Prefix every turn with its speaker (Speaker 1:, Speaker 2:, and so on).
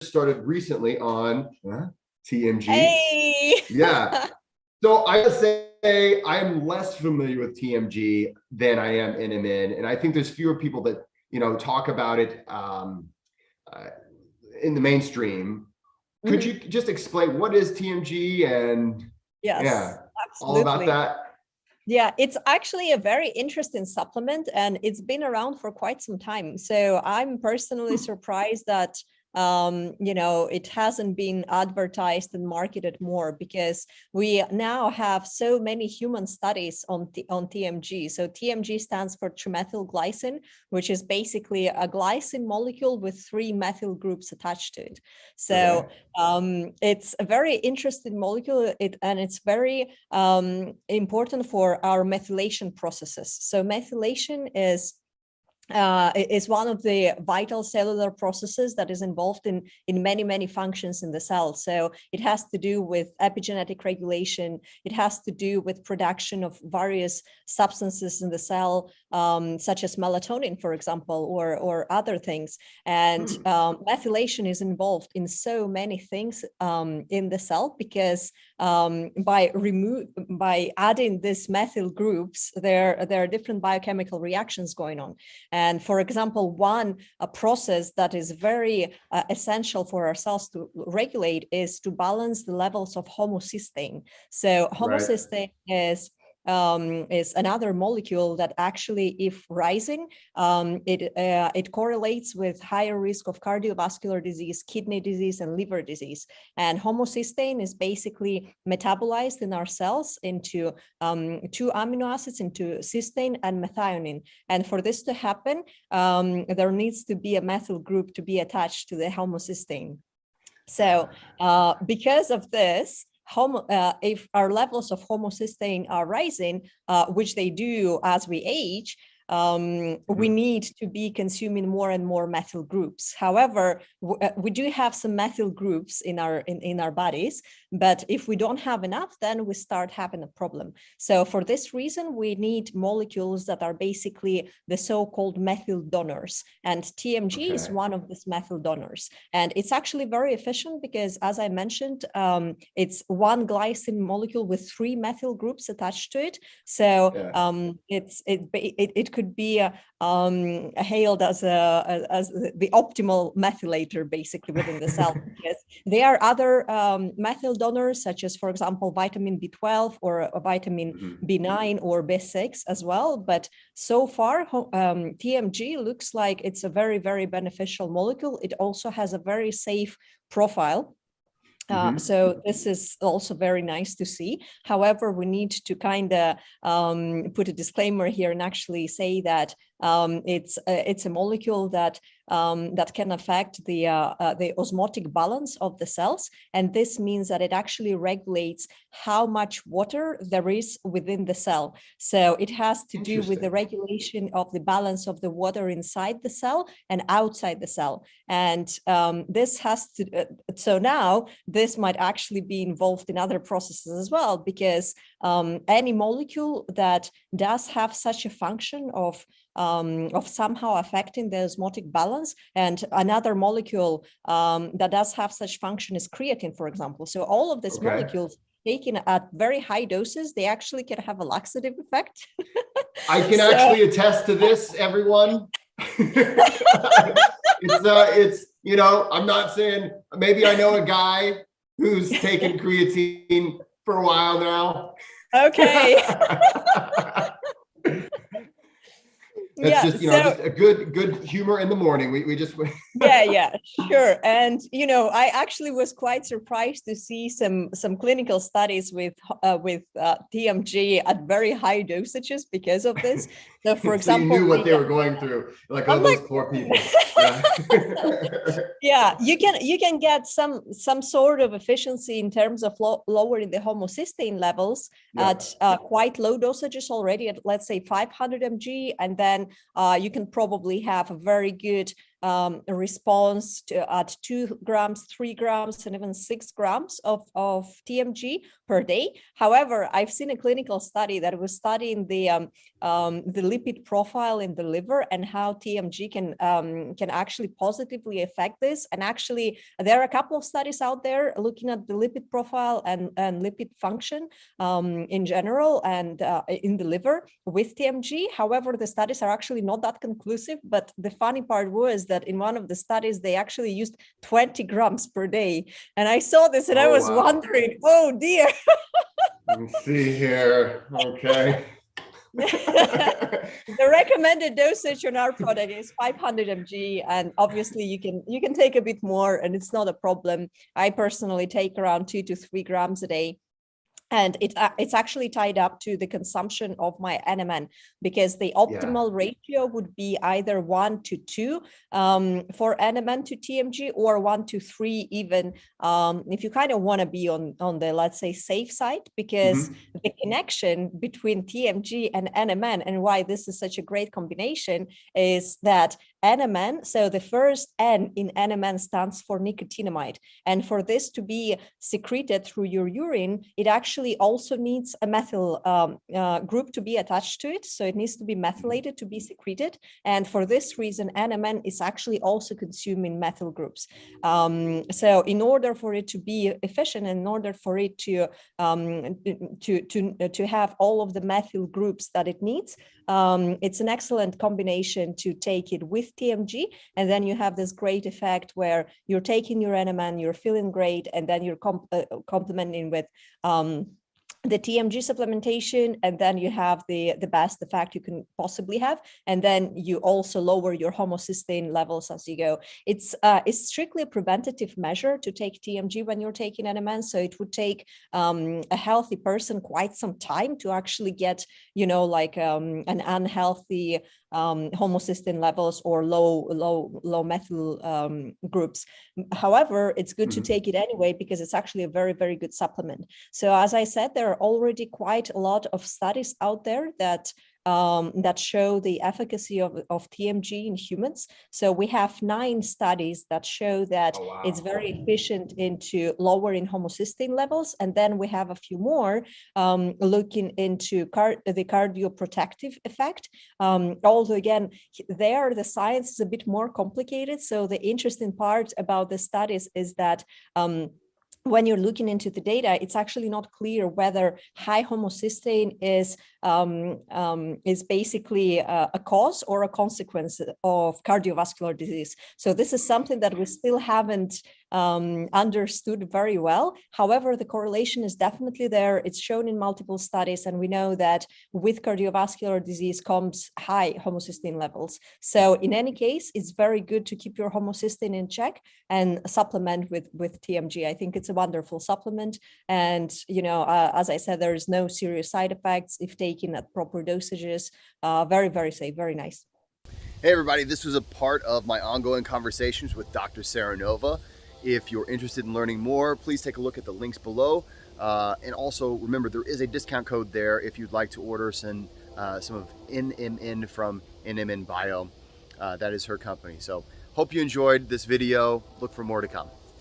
Speaker 1: started recently on TMG.
Speaker 2: Hey!
Speaker 1: Yeah. So I would say I'm less familiar with TMG than I am NMN, and I think there's fewer people that talk about it in the mainstream. Could you just explain what is TMG and all about that?
Speaker 2: Yeah, it's actually a very interesting supplement, and it's been around for quite some time. So I'm personally surprised that it hasn't been advertised and marketed more, because we now have so many human studies on TMG. So TMG stands for trimethylglycine, which is basically a glycine molecule with 3 methyl groups attached to it. So it's a very interesting molecule, and it's very important for our methylation processes. So methylation is one of the vital cellular processes that is involved in many functions in the cell. So it has to do with epigenetic regulation. It has to do with production of various substances in the cell, such as melatonin, for example, or other things. And methylation is involved in so many things in the cell, because by adding these methyl groups, there are different biochemical reactions going on. And for example, one process that is very essential for our cells to regulate is to balance the levels of homocysteine. So homocysteine is another molecule that actually, if rising, it correlates with higher risk of cardiovascular disease, kidney disease, and liver disease. And homocysteine is basically metabolized in our cells into 2 amino acids, into cysteine and methionine. And for this to happen, there needs to be a methyl group to be attached to the homocysteine. So because of this, if our levels of homocysteine are rising, which they do as we age, we need to be consuming more and more methyl groups. However, we do have some methyl groups in our bodies, but if we don't have enough, then we start having a problem. So for this reason, we need molecules that are basically the so-called methyl donors, and TMG is one of these methyl donors. And it's actually very efficient because, as I mentioned, it's one glycine molecule with 3 methyl groups attached to it. So it could be hailed as the optimal methylator, basically, within the cell. Because there are other methyl donors, such as, for example, vitamin B12 or vitamin B9 or B6 as well. But so far, TMG looks like it's a very beneficial molecule. It also has a very safe profile. So this is also very nice to see. However, we need to kind of put a disclaimer here and actually say that it's a molecule that can affect the osmotic balance of the cells, and this means that it actually regulates how much water there is within the cell. So it has to do with the regulation of the balance of the water inside the cell and outside the cell. And this has to so now this might actually be involved in other processes as well, because any molecule that does have such a function of somehow affecting the osmotic balance, and another molecule that does have such function is creatine, for example. So all of these molecules taken at very high doses, they actually can have a laxative effect.
Speaker 1: I can actually attest to this, everyone. It's I'm not saying, maybe I know a guy who's taken creatine for a while now.
Speaker 2: Okay.
Speaker 1: It's just, just a good humor in the morning. We just
Speaker 2: yeah, sure. And I actually was quite surprised to see some clinical studies with TMG at very high dosages because of this. So for example,
Speaker 1: you knew what they were going through, like all those poor people.
Speaker 2: Yeah, you can get some sort of efficiency in terms of lowering the homocysteine levels at quite low dosages already, at let's say 500 mg, and then you can probably have a very good a response at 2 grams, 3 grams, and even 6 grams of TMG per day. However, I've seen a clinical study that was studying the lipid profile in the liver and how TMG can actually positively affect this. And actually, there are a couple of studies out there looking at the lipid profile and lipid function in general and in the liver with TMG. However, the studies are actually not that conclusive. But the funny part was that in one of the studies, they actually used 20 grams per day. And I saw this and I was wondering, oh dear.
Speaker 1: Let me see here. Okay.
Speaker 2: The recommended dosage on our product is 500 mg, and obviously you can take a bit more and it's not a problem. I personally take around 2 to 3 grams a day. And it's actually tied up to the consumption of my NMN, because the optimal ratio would be either 1 to 2 for NMN to TMG, or 1 to 3 even, if you kind of want to be on the, let's say, safe side, because the connection between TMG and NMN, and why this is such a great combination, is that NMN, so the first N in NMN stands for nicotinamide. And for this to be secreted through your urine, it actually also needs a methyl group to be attached to it. So it needs to be methylated to be secreted. And for this reason, NMN is actually also consuming methyl groups. So in order for it to be efficient, in order for it to have all of the methyl groups that it needs, it's an excellent combination to take it with TMG, and then you have this great effect where you're taking your NMN, you're feeling great, and then you're complementing with the TMG supplementation, and then you have the best effect you can possibly have, and then you also lower your homocysteine levels as you go. It's strictly a preventative measure to take TMG when you're taking NMN, so it would take a healthy person quite some time to actually get, like an unhealthy homocysteine levels or low methyl groups. However, it's good to take it anyway, because it's actually a very, very good supplement. So as I said, there are already quite a lot of studies out there that show the efficacy of TMG in humans. So we have 9 studies that show that it's very efficient into lowering homocysteine levels. And then we have a few more looking into the cardioprotective effect. Although again, there the science is a bit more complicated. So the interesting part about the studies is that when you're looking into the data, it's actually not clear whether high homocysteine is basically a cause or a consequence of cardiovascular disease. So this is something that we still haven't understood very well. However, the correlation is definitely there. It's shown in multiple studies, and we know that with cardiovascular disease comes high homocysteine levels. So in any case, it's very good to keep your homocysteine in check and supplement with TMG. I think it's a wonderful supplement. And, as I said, there is no serious side effects if taken at proper dosages. Very, very safe, very nice.
Speaker 3: Hey everybody, this was a part of my ongoing conversations with Dr. Seranova. If you're interested in learning more, please take a look at the links below. And also remember, there is a discount code there if you'd like to order some of NMN from NMN Bio. That is her company. So hope you enjoyed this video. Look for more to come.